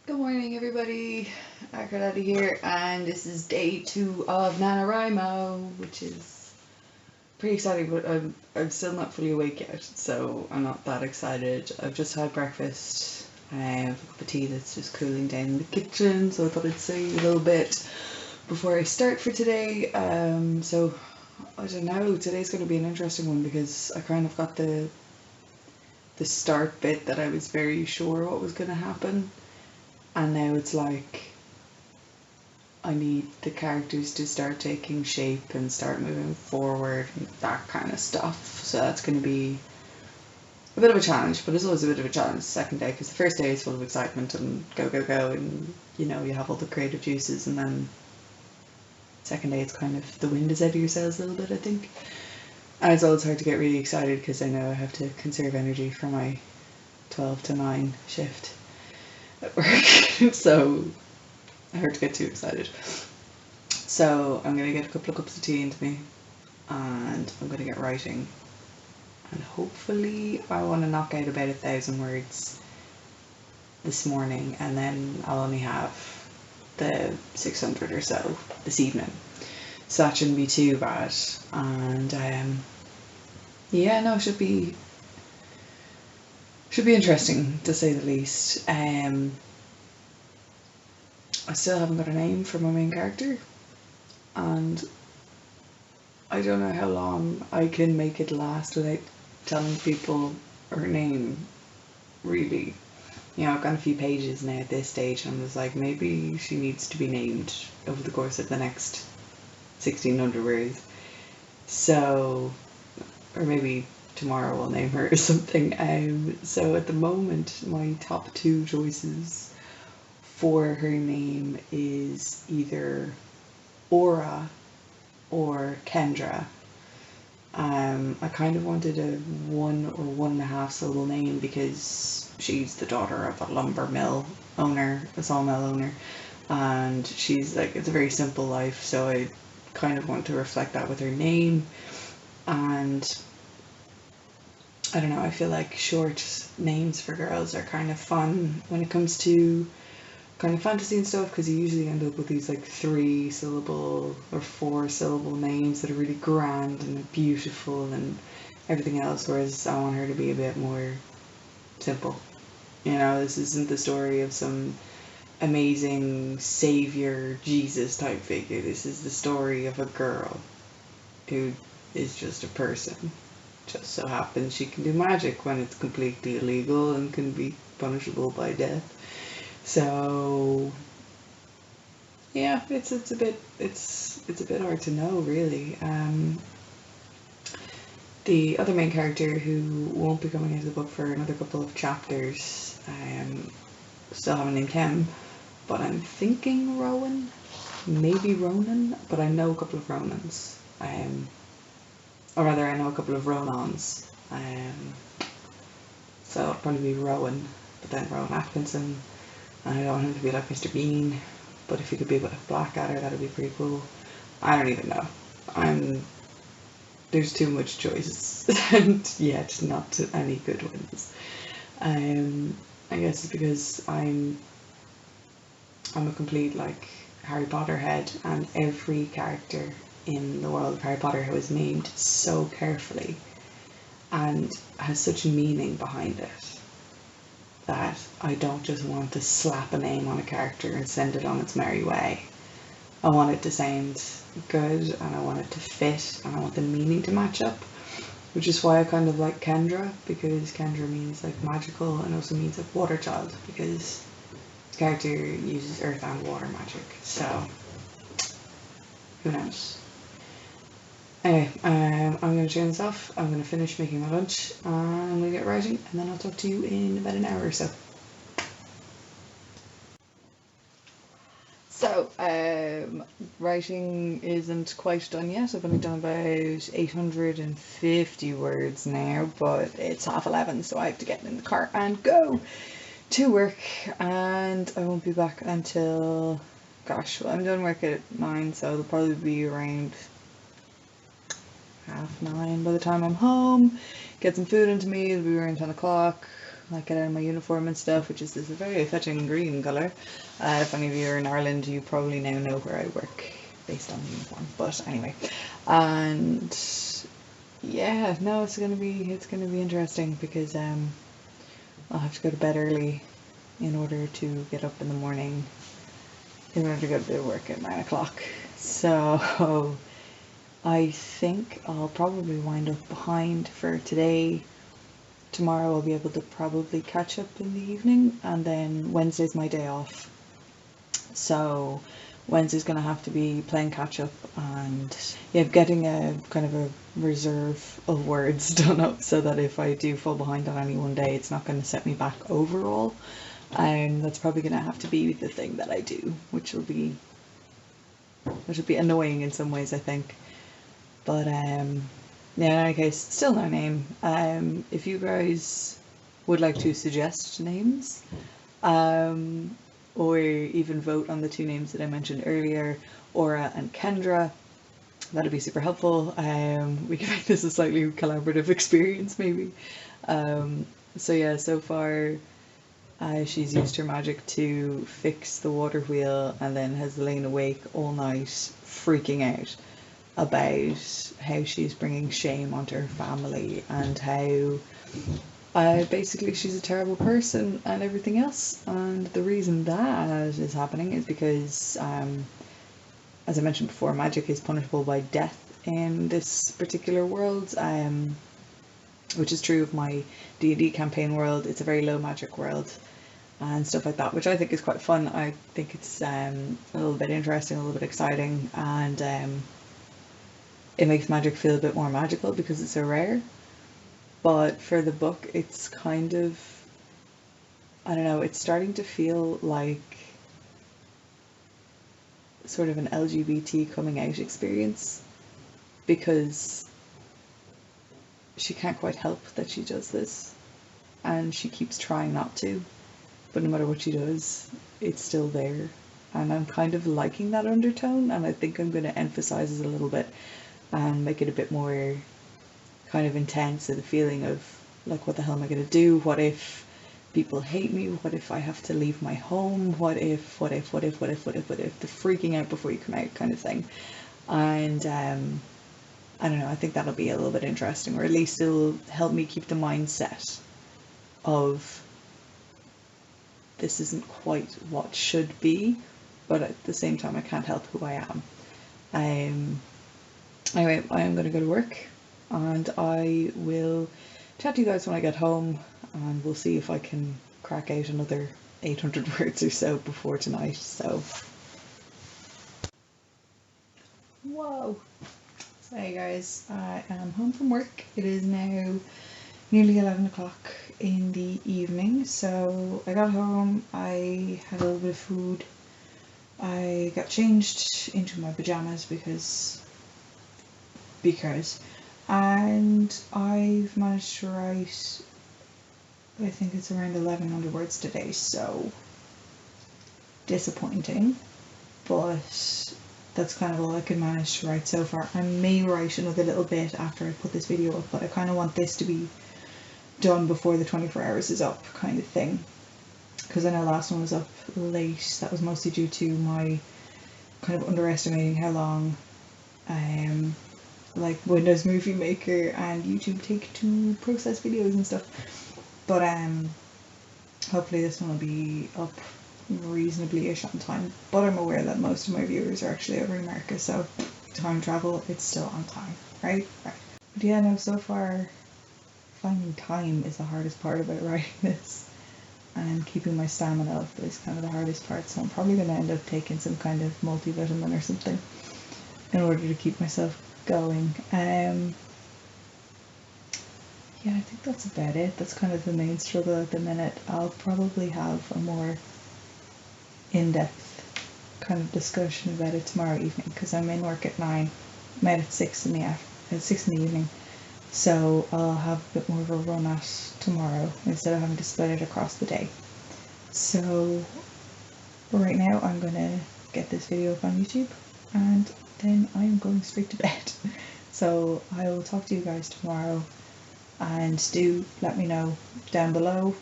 Good morning, everybody. Acreletae here, and this is day 2 of NaNoWriMo, which is pretty exciting, but I'm still not fully awake yet, so I'm not that excited. I've just had breakfast. I have a cup of tea that's just cooling down in the kitchen, so I thought I'd say a little bit before I start for today. So I don't know, today's going to be an interesting one because I kind of got the start bit that I was very sure what was going to happen. And now it's like I need the characters to start taking shape and start moving forward and that kind of stuff. So that's going to be a bit of a challenge, but it's always a bit of a challenge the second day because the first day is full of excitement and go, go, go, and you have all the creative juices, and then second day it's kind of the wind is out of your sails a little bit, I think. And it's always hard to get really excited because I know I have to conserve energy for my 12 to 9 shift at work. So hard to get too excited. So I'm going to get a couple of cups of tea into me and I'm going to get writing. And hopefully I want to knock out about 1,000 words this morning, and then I'll only have the 600 or so this evening. So that shouldn't be too bad. And yeah, no, it should be interesting to say the least. I still haven't got a name for my main character, and I don't know how long I can make it last without telling people her name, really. I've got a few pages now at this stage, and I was like, maybe she needs to be named over the course of the next 1,600 words. So, or maybe tomorrow I'll name her or something. So at the moment, my top 2 choices for her name is either Aura or Kendra. I kind of wanted a 1 or 1.5 syllable name because she's the daughter of a lumber mill owner, a sawmill owner, and she's like, it's a very simple life, so I kind of want to reflect that with her name. And I don't know, I feel like short names for girls are kind of fun when it comes to kind of fantasy and stuff, because you usually end up with these like 3-syllable or 4-syllable names that are really grand and beautiful and everything else, whereas I want her to be a bit more simple. This isn't the story of some amazing savior Jesus type figure. This is the story of a girl who is just a person. Just so happens she can do magic when it's completely illegal and can be punishable by death. So yeah, it's a bit hard to know, really. The other main character, who won't be coming into the book for another couple of chapters, still haven't named him, but I'm thinking Rowan, maybe Ronan, but I know a couple of Ronans, or rather I know a couple of Ronans, so it'll probably be Rowan, but then Rowan Atkinson. I don't want him to be like Mr. Bean, but if he could be a Blackadder, that'd be pretty cool. I don't even know. There's too much choice, and yet not any good ones. I guess it's because I'm a complete like Harry Potter head, and every character in the world of Harry Potter was named so carefully and has such meaning behind it that I don't just want to slap a name on a character and send it on its merry way. I want it to sound good, and I want it to fit, and I want the meaning to match up, which is why I kind of like Kendra, because Kendra means like magical, and also means like water child, because the character uses earth and water magic, so who knows. Anyway, I'm going to turn this off, I'm going to finish making my lunch, and I'm going to get writing, and then I'll talk to you in about an hour or so. So, writing isn't quite done yet. I've only done about 850 words now, but it's 11:30, so I have to get in the car and go to work, and I won't be back until, gosh, well, I'm done work at 9, so it'll probably be around 9:30 by the time I'm home. Get some food into me, it'll be around 10 o'clock. like get out of my uniform and stuff, which is this very fetching green colour. If any of you are in Ireland, you probably now know where I work based on the uniform. But anyway, and yeah, no, it's gonna be interesting because I'll have to go to bed early in order to get up in the morning in order to go to work at 9 o'clock. So I think I'll probably wind up behind for today. Tomorrow I'll be able to probably catch up in the evening, and then Wednesday's my day off. So Wednesday's going to have to be playing catch up and yeah, getting a kind of a reserve of words done up so that if I do fall behind on any one day, it's not going to set me back overall. That's probably going to have to be the thing that I do, which will be annoying in some ways, I think. But yeah, in any case, still no name. If you guys would like to suggest names, or even vote on the two names that I mentioned earlier, Aura and Kendra, that'd be super helpful. We can make this a slightly collaborative experience, maybe. So yeah, so far she's used her magic to fix the water wheel and then has lain awake all night freaking out about how she's bringing shame onto her family and how basically she's a terrible person and everything else. And the reason that is happening is because, as I mentioned before, magic is punishable by death in this particular world, which is true of my D&D campaign world. It's a very low magic world and stuff like that, which I think is quite fun. I think it's a little bit interesting, a little bit exciting, and it makes magic feel a bit more magical because it's so rare. But for the book, it's kind of, I don't know, it's starting to feel like sort of an LGBT coming out experience, because she can't quite help that she does this and she keeps trying not to, but no matter what she does, it's still there. And I'm kind of liking that undertone, and I think I'm going to emphasize it a little bit and make it a bit more kind of intense, so the feeling of like, what the hell am I going to do? What if people hate me? What if I have to leave my home? What if, the freaking out before you come out kind of thing. And I don't know, I think that'll be a little bit interesting, or at least it'll help me keep the mindset of this isn't quite what should be, but at the same time I can't help who I am. Anyway, I am going to go to work, and I will chat to you guys when I get home, and we'll see if I can crack out another 800 words or so before tonight. So, whoa. So hey guys, I am home from work. It is now nearly 11 o'clock in the evening. So I got home, I had a little bit of food, I got changed into my pajamas because and I've managed to write, I think it's around 1100 words today, so disappointing, but that's kind of all I could manage to write so far. I may write another little bit after I put this video up, but I kind of want this to be done before the 24 hours is up kind of thing, because I know last one was up late. That was mostly due to my kind of underestimating how long like Windows Movie Maker and YouTube take to process videos and stuff. But hopefully this one will be up reasonably-ish on time. But I'm aware that most of my viewers are actually over in America, so time travel, it's still on time, right? Right. But yeah, no, so far finding time is the hardest part about writing this, and keeping my stamina up is kind of the hardest part, so I'm probably going to end up taking some kind of multivitamin or something in order to keep myself going. Yeah, I think that's about it. That's kind of the main struggle at the minute. I'll probably have a more in-depth kind of discussion about it tomorrow evening, because I'm in work at 9, I'm out at 6 in the evening, so I'll have a bit more of a run at tomorrow instead of having to split it across the day. So right now I'm going to get this video up on YouTube, and then I'm going straight to bed. So I will talk to you guys tomorrow, and do let me know down below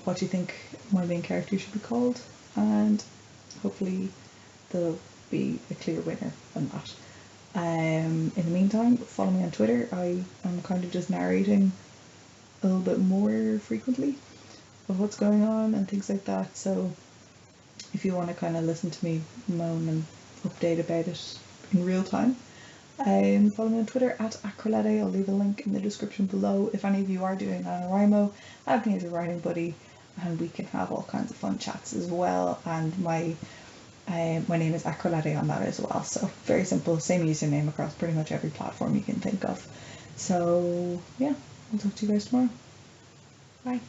what you think my main character should be called, and hopefully there'll be a clear winner on that. In the meantime, follow me on Twitter. I am kind of just narrating a little bit more frequently of what's going on and things like that. So if you want to kind of listen to me moan and update about it in real time, follow me on Twitter at Acreletae. I'll leave a link in the description below. If any of you are doing NaNoWriMo, add me as a writing buddy and we can have all kinds of fun chats as well. And my name is Acreletae on that as well. So very simple, same username across pretty much every platform you can think of. So yeah, I'll talk to you guys tomorrow. Bye.